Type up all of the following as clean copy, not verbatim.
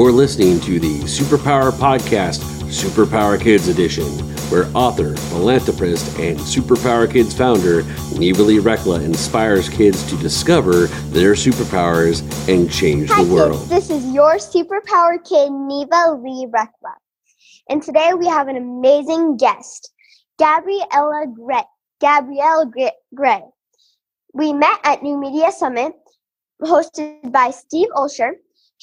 You're listening to the Superpower Podcast, Superpower Kids Edition, where author, philanthropist, and Superpower Kids founder Neva Lee Recla inspires kids to discover their superpowers and change the world. Kids, this is your Superpower Kid, Neva Lee Recla. And today we have an amazing guest, Gabrielle Grae. We met at New Media Summit, hosted by Steve Olsher.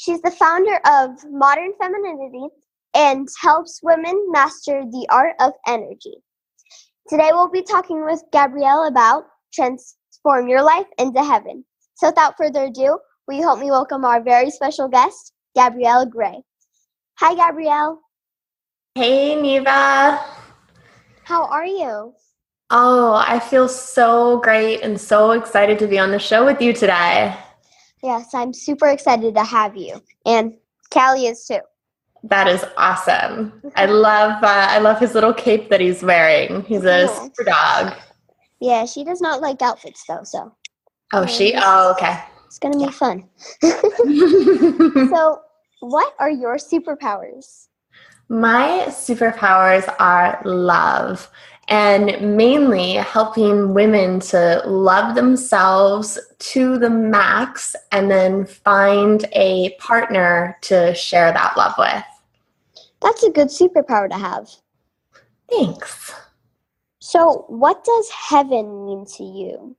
She's the founder of Modern Femininity and helps women master the art of energy. Today we'll be talking with Gabrielle about transform your life into heaven. So without further ado, will you help me welcome our very special guest, Gabrielle Grae. Hi, Gabrielle. Hey, Neva. How are you? Oh, I feel so great and so excited to be on the show with you today. Yes, I'm super excited to have you, and Callie is too. That is awesome. I love his little cape that he's wearing. He's a super dog. Yeah, she does not like outfits though, so. Oh, Oh, okay. It's gonna be fun. So, what are your superpowers? My superpowers are love, and mainly helping women to love themselves to the max and then find a partner to share that love with. That's a good superpower to have. Thanks. So, what does heaven mean to you?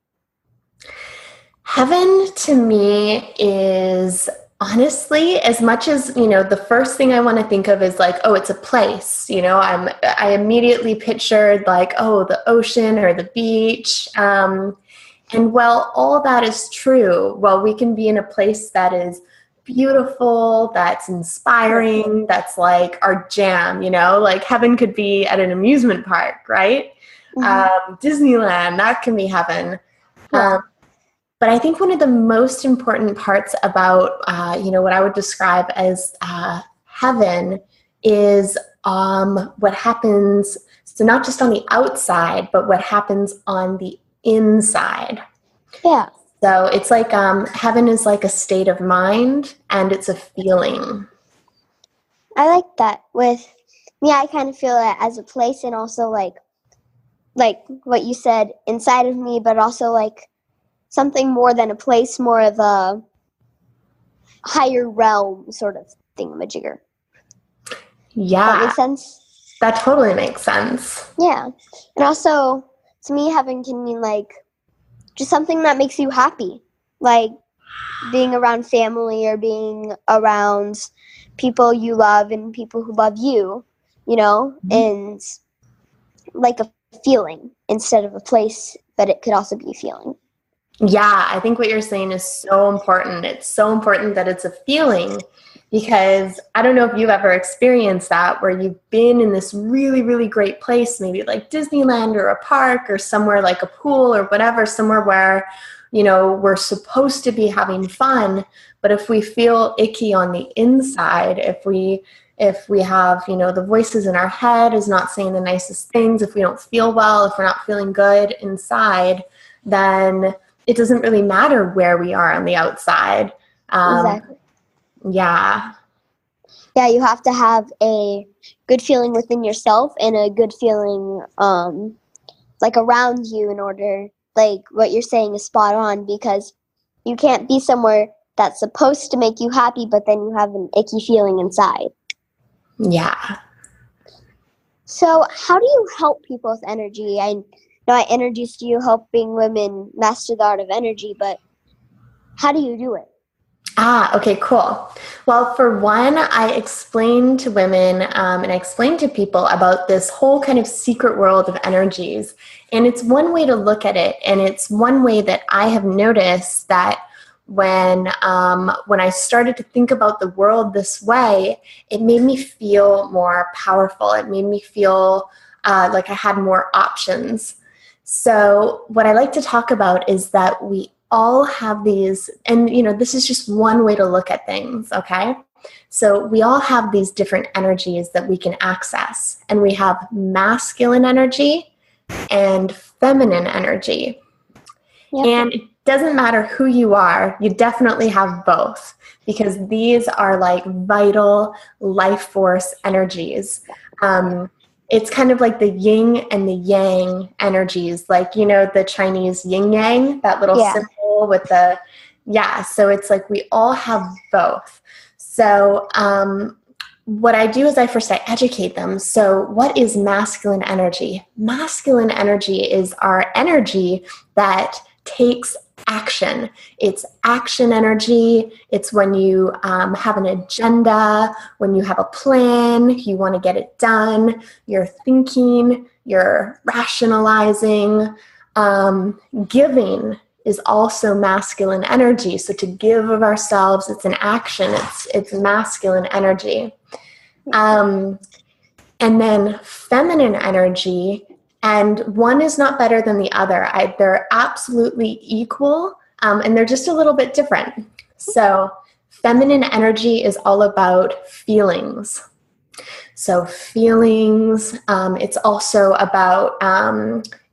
Heaven to me is honestly, as much as, the first thing I want to think of is like, oh, it's a place, I immediately pictured like, oh, the ocean or the beach. And while all that is true, while we can be in a place that is beautiful, that's inspiring, that's like our jam, like heaven could be at an amusement park, right? Mm-hmm. Disneyland, that can be heaven. Yeah. But I think one of the most important parts about, what I would describe as heaven is what happens, so not just on the outside, but what happens on the inside. Yeah. So it's like heaven is like a state of mind, and it's a feeling. I like that. With me, I kind of feel it as a place, and also like what you said, inside of me, but also like something more than a place, more of a higher realm sort of thingamajigger. Yeah. That makes sense? That totally makes sense. Yeah. And also, to me, heaven can mean like just something that makes you happy. Like being around family or being around people you love and people who love you, mm-hmm. and like a feeling instead of a place, but it could also be a feeling. Yeah, I think what you're saying is so important. It's so important that it's a feeling, because I don't know if you've ever experienced that, where you've been in this really, really great place, maybe like Disneyland or a park or somewhere like a pool or whatever, somewhere where, we're supposed to be having fun. But if we feel icky on the inside, if we have, the voices in our head is not saying the nicest things, if we don't feel well, if we're not feeling good inside, then it doesn't really matter where we are on the outside. Exactly. Yeah. Yeah, you have to have a good feeling within yourself and a good feeling like around you in order, like what you're saying is spot on, because you can't be somewhere that's supposed to make you happy, but then you have an icky feeling inside. Yeah. So how do you help people with energy? I know I introduced you helping women master the art of energy, but how do you do it? Okay, cool. Well, for one, I explain to women and I explain to people about this whole kind of secret world of energies. And it's one way to look at it. And it's one way that I have noticed that when I started to think about the world this way, it made me feel more powerful. It made me feel like I had more options. So what I like to talk about is that we all have these, and this is just one way to look at things, okay? So we all have these different energies that we can access, and we have masculine energy and feminine energy. Yep. And doesn't matter who you are, you definitely have both, because these are like vital life force energies. It's kind of like the yin and the yang energies, like, you know, the Chinese yin yang, that little symbol with the, so it's like we all have both. So what I do is I educate them. So what is masculine energy? Masculine energy is our energy that takes action. It's action energy. It's when you have an agenda, when you have a plan, you want to get it done, you're thinking, you're rationalizing. Giving is also masculine energy. So to give of ourselves, it's an action. It's masculine energy. And then feminine energy, and one is not better than the other. They're absolutely equal, and they're just a little bit different. So feminine energy is all about feelings. So feelings, it's also about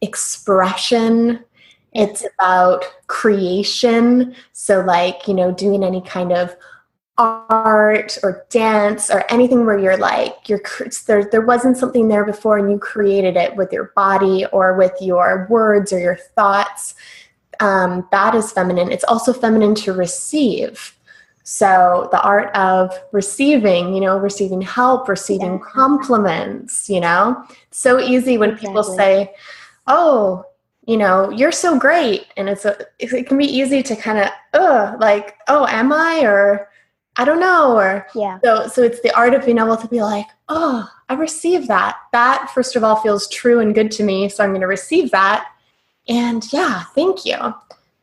expression. It's about creation. So like, you know, doing any kind of art or dance or anything where you're like, there wasn't something there before and you created it with your body or with your words or your thoughts. That is feminine. It's also feminine to receive. So the art of receiving, you know, receiving help, receiving compliments, you know, it's so easy when people say, oh, you know, you're so great. And it can be easy to kind of, like, oh, am I? Or I don't know. Or so it's the art of being able to be like, oh, I received that. That, first of all, feels true and good to me. So I'm going to receive that. And thank you.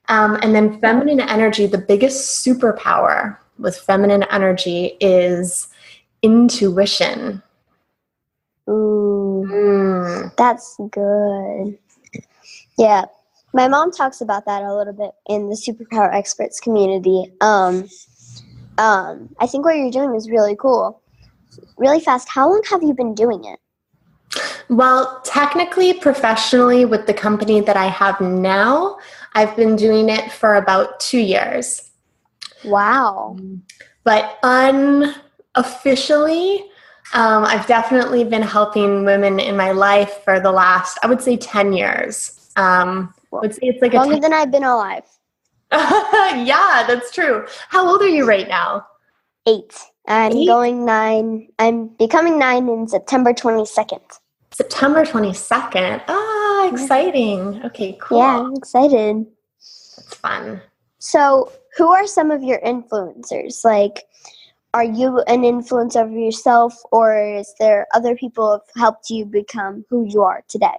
And then feminine energy, the biggest superpower with feminine energy is intuition. Ooh, that's good. Yeah, my mom talks about that a little bit in the Superpower Experts community. I think what you're doing is really cool. Really fast, how long have you been doing it? Well, technically, professionally, with the company that I have now, I've been doing it for about 2 years. Wow. But unofficially, I've definitely been helping women in my life for the last, I would say, 10 years. I would say it's like longer than I've been alive. Yeah, that's true. How old are you right now? 8. I'm going 9. I'm becoming 9 in September 22nd. September 22nd. Ah, exciting. Okay, cool. Yeah, I'm excited. That's fun. So, who are some of your influencers? Like, are you an influencer of yourself, or is there other people who have helped you become who you are today?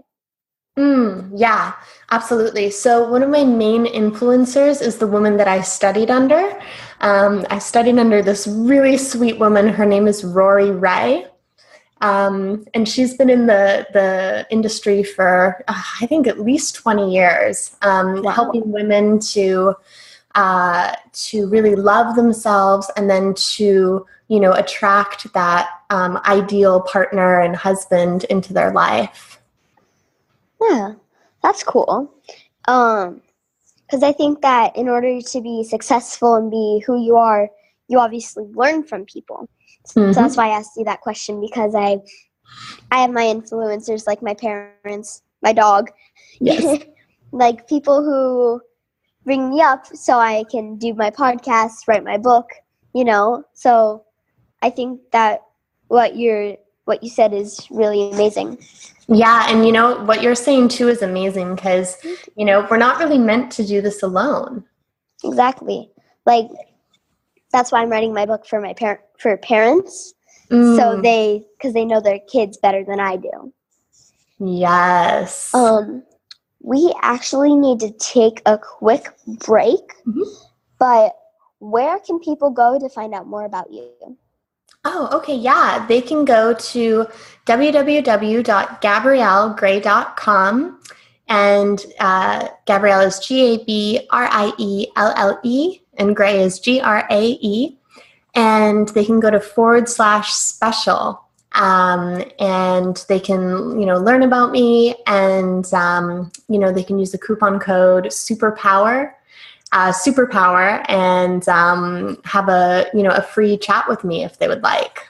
Yeah, absolutely. So one of my main influencers is the woman that I studied under. I studied under this really sweet woman. Her name is Rory Ray. And she's been in the industry for, I think, at least 20 years, helping women to really love themselves and then to, you know, attract that ideal partner and husband into their life. Yeah, that's cool. Because I think that in order to be successful and be who you are, you obviously learn from people. So that's why I asked you that question, because I have my influencers, like my parents, my dog, like people who bring me up so I can do my podcast, write my book, you know. So I think that what you said is really amazing. Yeah, and you know, what you're saying too is amazing, because, you know, we're not really meant to do this alone. Exactly. Like, that's why I'm writing my book for parents, so because they know their kids better than I do. Yes. We actually need to take a quick break, but where can people go to find out more about you? Oh, okay, yeah. They can go to www.gabriellegrae.com, and Gabrielle is Gabrielle, and Grae is Grae, and they can go to /special, and they can, you know, learn about me, and, you know, they can use the coupon code SUPERPOWER, superpower and have a free chat with me if they would like.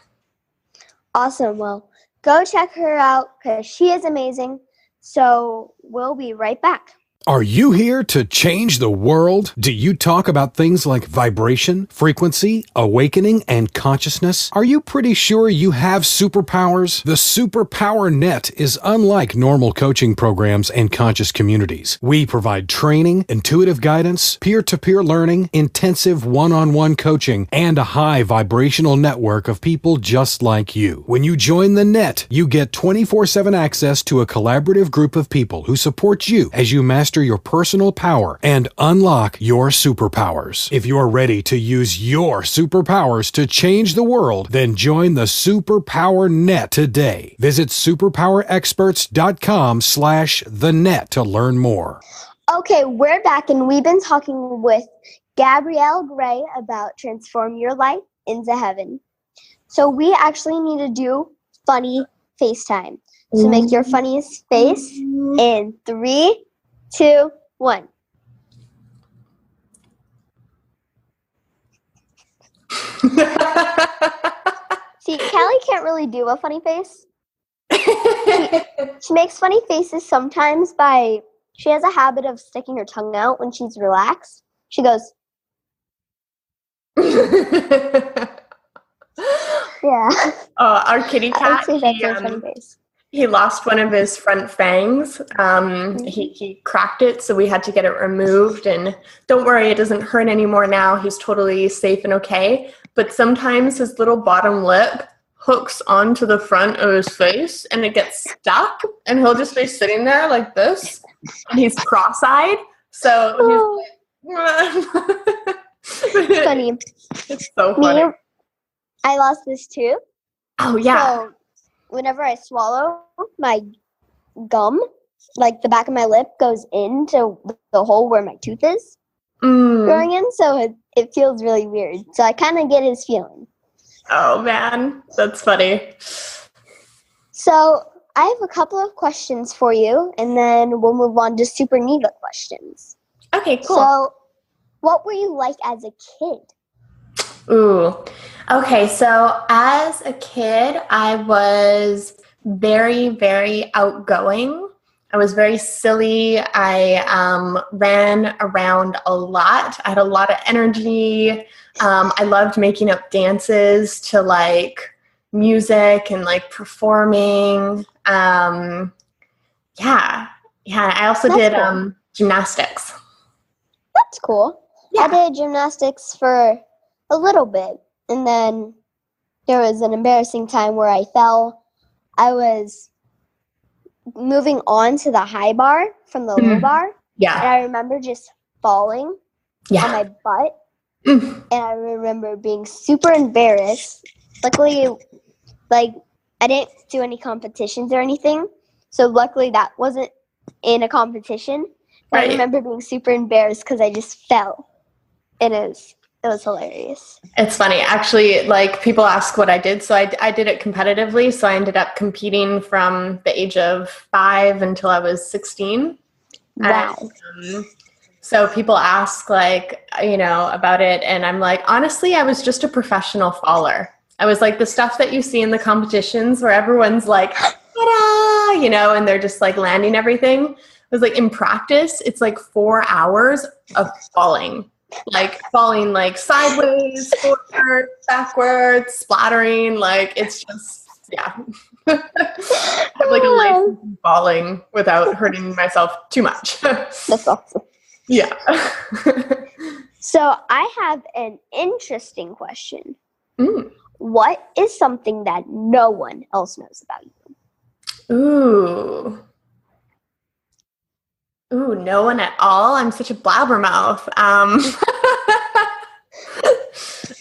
Awesome. Well, go check her out because she is amazing. So we'll be right back. Are you here to change the world? Do you talk about things like vibration, frequency, awakening, and consciousness? Are you pretty sure you have superpowers? The Superpower Net is unlike normal coaching programs and conscious communities. We provide training, intuitive guidance, peer-to-peer learning, intensive one-on-one coaching, and a high vibrational network of people just like you. When you join the net, you get 24/7 access to a collaborative group of people who support you as you master your personal power and unlock your superpowers. If you're ready to use your superpowers to change the world, then join the Superpower Net today. Visit superpowerexperts.com/thenet to learn more. Okay, we're back and we've been talking with Gabrielle Grae about Transform Your Life into Heaven. So we actually need to do funny FaceTime. So make your funniest face in 3, 2, 1. See, Callie can't really do a funny face. She makes funny faces sometimes she has a habit of sticking her tongue out when she's relaxed. She goes, yeah. Our kitty cat. I would say that's a funny face. He lost one of his front fangs. He cracked it, so we had to get it removed. And don't worry, it doesn't hurt anymore now. He's totally safe and okay. But sometimes his little bottom lip hooks onto the front of his face, and it gets stuck. And he'll just be sitting there like this, and he's cross-eyed. So he's like, funny. It's so funny. I lost this too. Oh yeah. So whenever I swallow, my gum, like the back of my lip, goes into the hole where my tooth is growing in. So it feels really weird. So I kind of get his feeling. Oh, man. That's funny. So I have a couple of questions for you, and then we'll move on to Super Neva questions. Okay, cool. So what were you like as a kid? Ooh. Okay, so as a kid, I was very, very outgoing. I was very silly. I ran around a lot. I had a lot of energy. I loved making up dances to like music and like performing. I also did cool. Gymnastics. That's cool. Yeah. I did gymnastics for a little bit, and then there was an embarrassing time where I fell. I was moving on to the high bar from the low bar. Yeah. And I remember just falling on my butt. And I remember being super embarrassed. Luckily, like, I didn't do any competitions or anything. So luckily that wasn't in a competition. But right. I remember being super embarrassed because I just fell. And it was hilarious. It's funny. Actually, like, people ask what I did. So I did it competitively. So I ended up competing from the age of 5 until I was 16. Wow. And, so people ask, like, about it. And I'm like, honestly, I was just a professional faller. I was like the stuff that you see in the competitions where everyone's like, ta-da, and they're just like landing everything. It was like in practice, it's like 4 hours of falling. Like falling like sideways, forward, backwards, splattering. Like it's just, yeah. I have like a license in falling without hurting myself too much. That's awesome. Yeah. So I have an interesting question. What is something that no one else knows about you? Ooh, no one at all? I'm such a blabbermouth.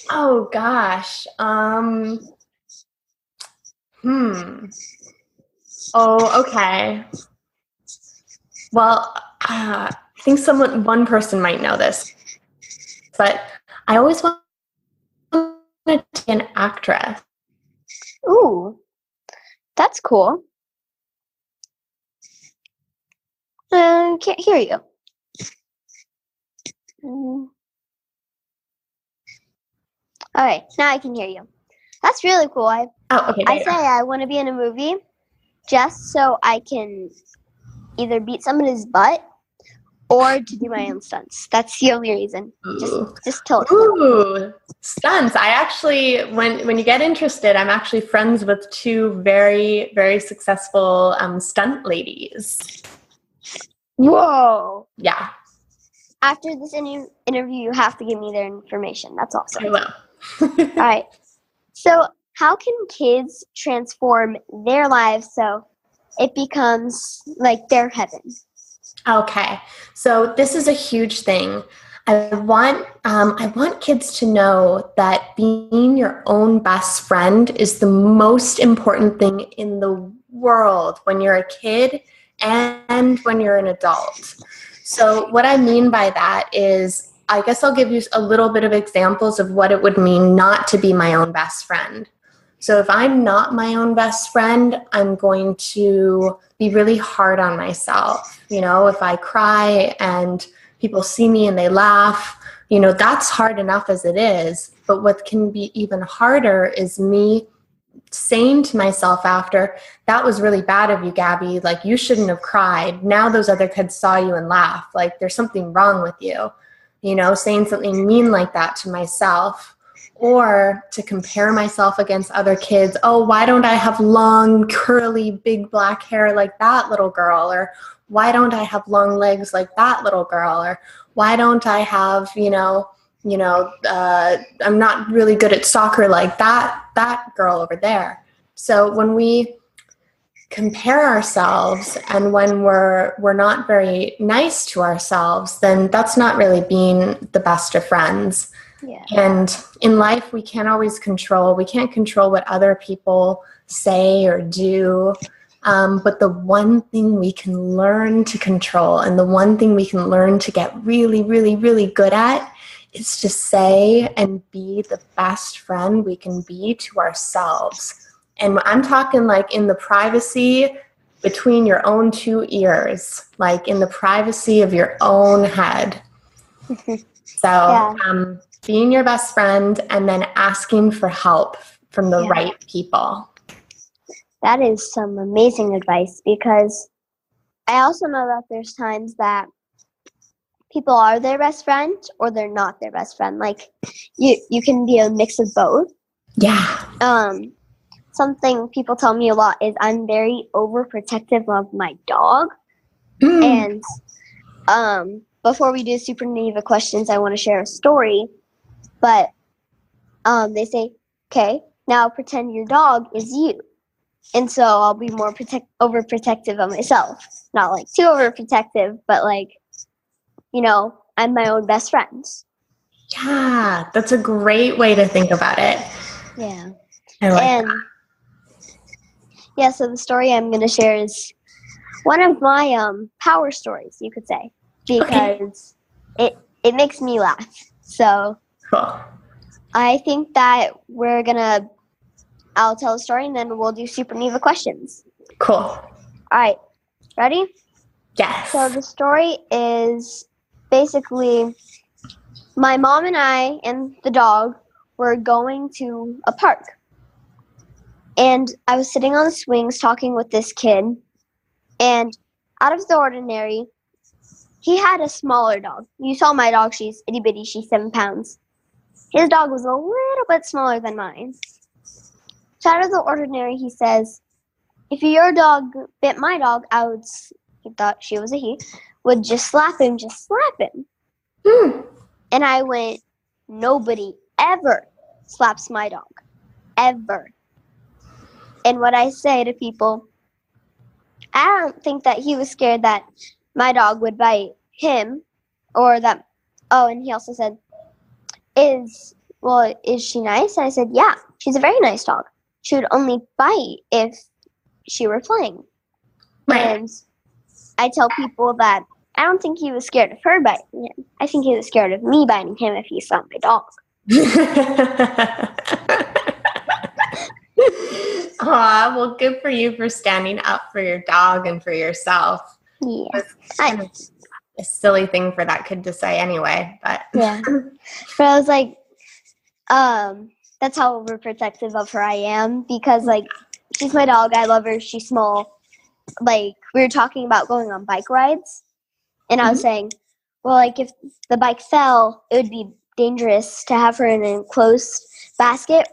Oh, gosh. Oh, okay. Well, I think one person might know this, but I always wanted to be an actress. Ooh, that's cool. Can't hear you. Mm. All right, now I can hear you. That's really cool. Okay. I say I want to be in a movie just so I can either beat somebody's butt or to do my own stunts. That's the only reason. Just to. Ooh, stunts. I actually, when you get interested, I'm actually friends with two very, very successful stunt ladies. Whoa. Yeah. After this interview, you have to give me their information. That's awesome. I will. All right. So how can kids transform their lives so it becomes like their heaven? Okay. So this is a huge thing. I want kids to know that being your own best friend is the most important thing in the world when you're a kid and when you're an adult. So what I mean by that is, I guess I'll give you a little bit of examples of what it would mean not to be my own best friend. So if I'm not my own best friend, I'm going to be really hard on myself. You know, if I cry and people see me and they laugh, you know, that's hard enough as it is. But what can be even harder is me saying to myself after, that was really bad of you, Gabby. Like, you shouldn't have cried. Now those other kids saw you and laughed. Like, there's something wrong with you. You know, saying something mean like that to myself. Or to compare myself against other kids. Oh, why don't I have long, curly, big black hair like that little girl? Or why don't I have long legs like that little girl? Or why don't I have, I'm not really good at soccer like that girl over there. So when we compare ourselves and when we're not very nice to ourselves, then that's not really being the best of friends. Yeah. And in life, we can't control what other people say or do. But the one thing we can learn to control and the one thing we can learn to get really, really, really good at is to say and be the best friend we can be to ourselves. And I'm talking like in the privacy between your own two ears, like in the privacy of your own head. So, being your best friend and then asking for help from the right people. That is some amazing advice, because I also know that there's times that people are their best friend or they're not their best friend. Like you can be a mix of both. Yeah. Something people tell me a lot is I'm very overprotective of my dog. And before we do Super Neva questions, I want to share a story. But they say, okay, now pretend your dog is you. And so I'll be more overprotective of myself. Not like too overprotective, but like, I'm my own best friend. Yeah, that's a great way to think about it. Yeah. I like that. Yeah, so the story I'm going to share is one of my power stories, you could say, because it makes me laugh. So cool. I think that I'll tell a story and then we'll do Super Neva questions. Cool. All right. Ready? Yes. So the story is basically my mom and I and the dog were going to a park. And I was sitting on the swings talking with this kid. And out of the ordinary, he had a smaller dog. You saw my dog. She's itty bitty. She's 7 pounds. His dog was a little bit smaller than mine. So out of the ordinary, he says, if your dog bit my dog, he thought she was a he, would just slap him. And I went, nobody ever slaps my dog. Ever. And what I say to people, I don't think that he was scared that my dog would bite him, or that, and he also said, is she nice? And I said, yeah, she's a very nice dog. She would only bite if she were playing. Right. And I tell people that I don't think he was scared of her biting him. I think he was scared of me biting him if he saw my dog. Aw, well, good for you for standing up for your dog and for yourself. Yeah. a silly thing for that kid to say anyway, but Yeah. But I was like, that's how overprotective of her I am, because like she's my dog. I love her. She's small. Like, we were talking about going on bike rides, and I was saying, well, like, if the bike fell, it would be dangerous to have her in an enclosed basket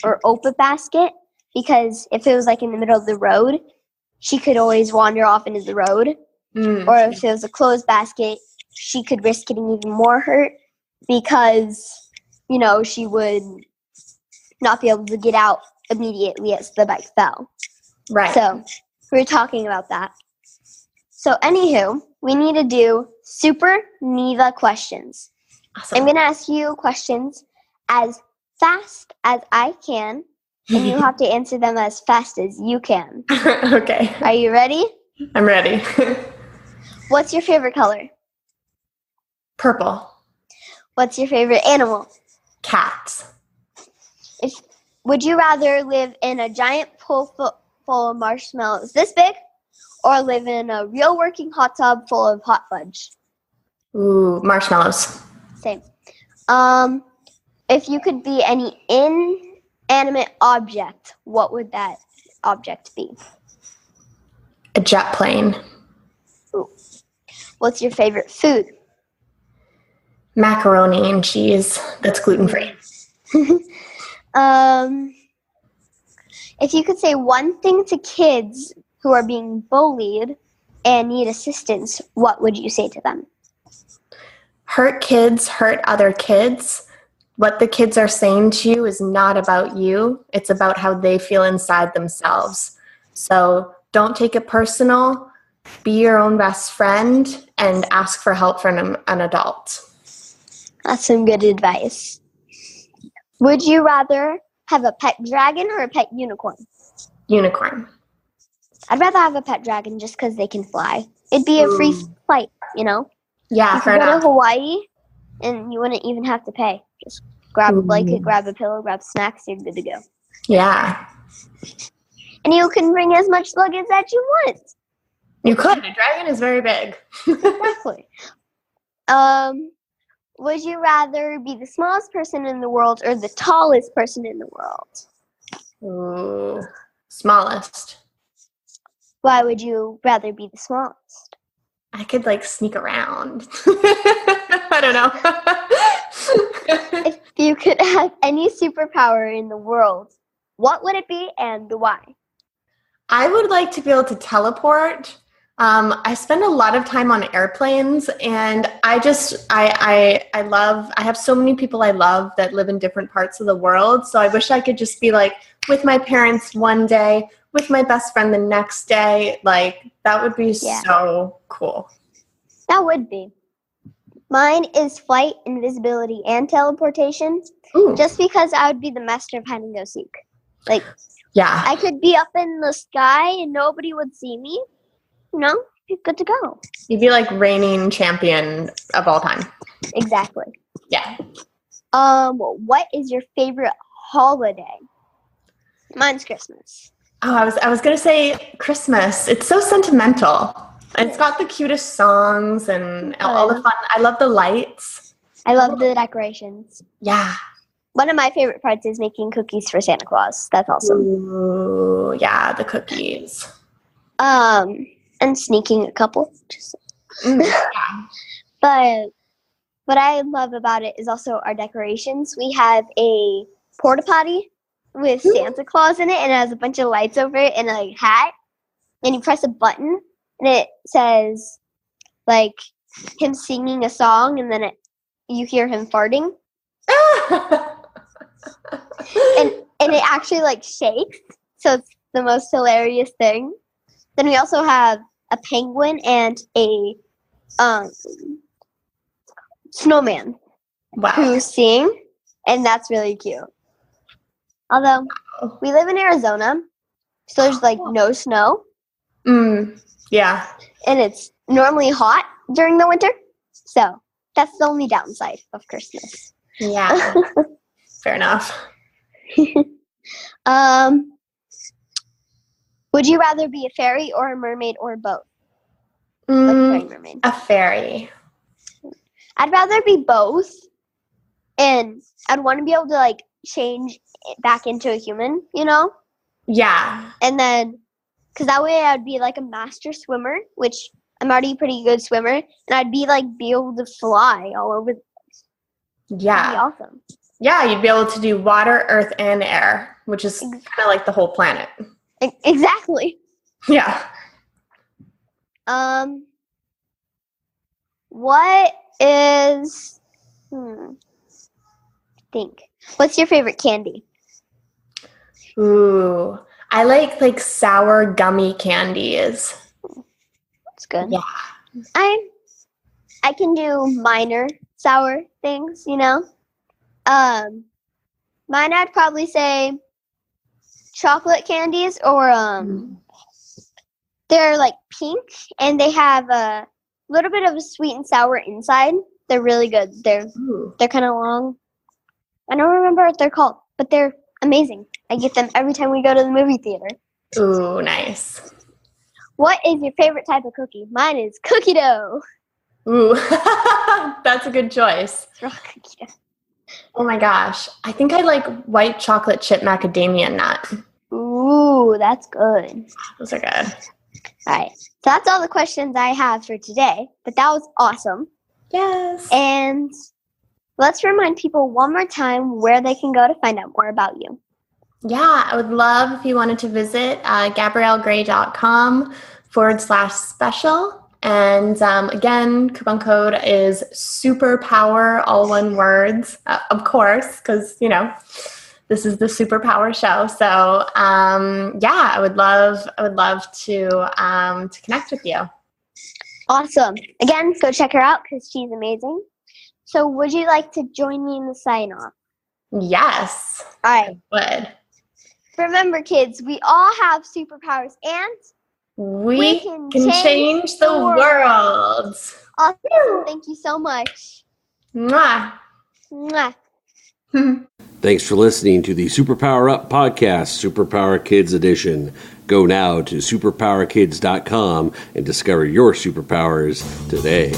or open basket, because if it was like in the middle of the road, she could always wander off into the road. Or if it was a closed basket, she could risk getting even more hurt, because, you know, she would not be able to get out immediately as the bike fell. right. So we were talking about that. So anywho, we need to do Super Neva questions. Awesome. I'm going to ask you questions as fast as I can, and you have to answer them as fast as you can. Okay. Are you ready? I'm ready. What's your favorite color? Purple. What's your favorite animal? Cats. Would you rather live in a giant pool full of marshmallows this big, or live in a real working hot tub full of hot fudge? Ooh, marshmallows. Same. If you could be any inanimate object, what would that object be? A jet plane. Ooh. What's your favorite food? Macaroni and cheese. That's gluten-free. If you could say one thing to kids who are being bullied and need assistance, what would you say to them? Hurt kids hurt other kids. What the kids are saying to you is not about you. It's about how they feel inside themselves. So don't take it personal. Be your own best friend and ask for help from an adult. That's some good advice. Would you rather have a pet dragon or a pet unicorn? Unicorn. I'd rather have a pet dragon just because they can fly. It'd be a free flight, you know? Yeah, You fair could go to enough. Hawaii and you wouldn't even have to pay. Just grab a blanket, grab a pillow, grab snacks, you're good to go. Yeah. And you can bring as much luggage as you want. You could. A dragon is very big. Exactly. Would you rather be the smallest person in the world or the tallest person in the world? Ooh. Smallest. Why would you rather be the smallest? I could like sneak around. I don't know. If you could have any superpower in the world, what would it be and why? I would like to be able to teleport. I spend a lot of time on airplanes, and I have so many people I love that live in different parts of the world. So I wish I could just be like with my parents one day, with my best friend the next day. Like that would be so cool. That would be. Mine is flight, invisibility, and teleportation. Ooh. Just because I would be the master of hide and go seek. Like, Yeah. I could be up in the sky and nobody would see me. You know, you're good to go. You'd be like reigning champion of all time. Exactly. Yeah. What is your favorite holiday? Mine's Christmas. Oh, I was gonna say Christmas. It's so sentimental. It's got the cutest songs and all the fun. I love the lights. I love the decorations. Yeah. One of my favorite parts is making cookies for Santa Claus. That's awesome. Ooh, yeah, the cookies. And sneaking a couple. Yeah. But what I love about it is also our decorations. We have a porta potty with Santa Claus in it, and it has a bunch of lights over it and a hat. And you press a button, and it says, like, him singing a song, and then you hear him farting. and it actually, like, shakes. So it's the most hilarious thing. Then we also have a penguin and a snowman who sing, and that's really cute. Although we live in Arizona, so there's like no snow. Yeah. And it's normally hot during the winter, so that's the only downside of Christmas. Yeah. Fair enough. Would you rather be a fairy or a mermaid or both? Like a fairy mermaid. A fairy. I'd rather be both, and I'd want to be able to like change it back into a human, you know? Yeah. And then, because that way I'd be like a master swimmer, which I'm already a pretty good swimmer, and I'd be able to fly all over the place. Yeah. That'd be awesome. Yeah, you'd be able to do water, earth, and air, which is kind of like the whole planet. Exactly. Yeah. What is, think. What's your favorite candy? Ooh, I like sour gummy candies. That's good. Yeah. I can do minor sour things, you know. Mine I'd probably say chocolate candies, or they're like pink and they have a little bit of a sweet and sour inside. They're really good. They're kind of long. I don't remember what they're called, but they're amazing. I get them every time we go to the movie theater. Ooh, nice. What is your favorite type of cookie? Mine is cookie dough. Ooh, that's a good choice. Raw cookie dough. Oh my gosh. I think I like white chocolate chip macadamia nut. Ooh, that's good. Those are good. All right. So that's all the questions I have for today, but that was awesome. Yes. And let's remind people one more time where they can go to find out more about you. Yeah, I would love if you wanted to visit GabrielleGrae.com/special. And again, coupon code is superpower, all one words, of course, because, you know, this is the Superpower show. So, yeah, I would love to connect with you. Awesome. Again, go check her out because she's amazing. So would you like to join me in the sign-off? Yes. All right. I would. Remember, kids, we all have superpowers, and we can change the world. Awesome. Thank you so much. Mwah. Mwah. Thanks for listening to the Superpower Up podcast, Superpower Kids Edition. Go now to superpowerkids.com and discover your superpowers today.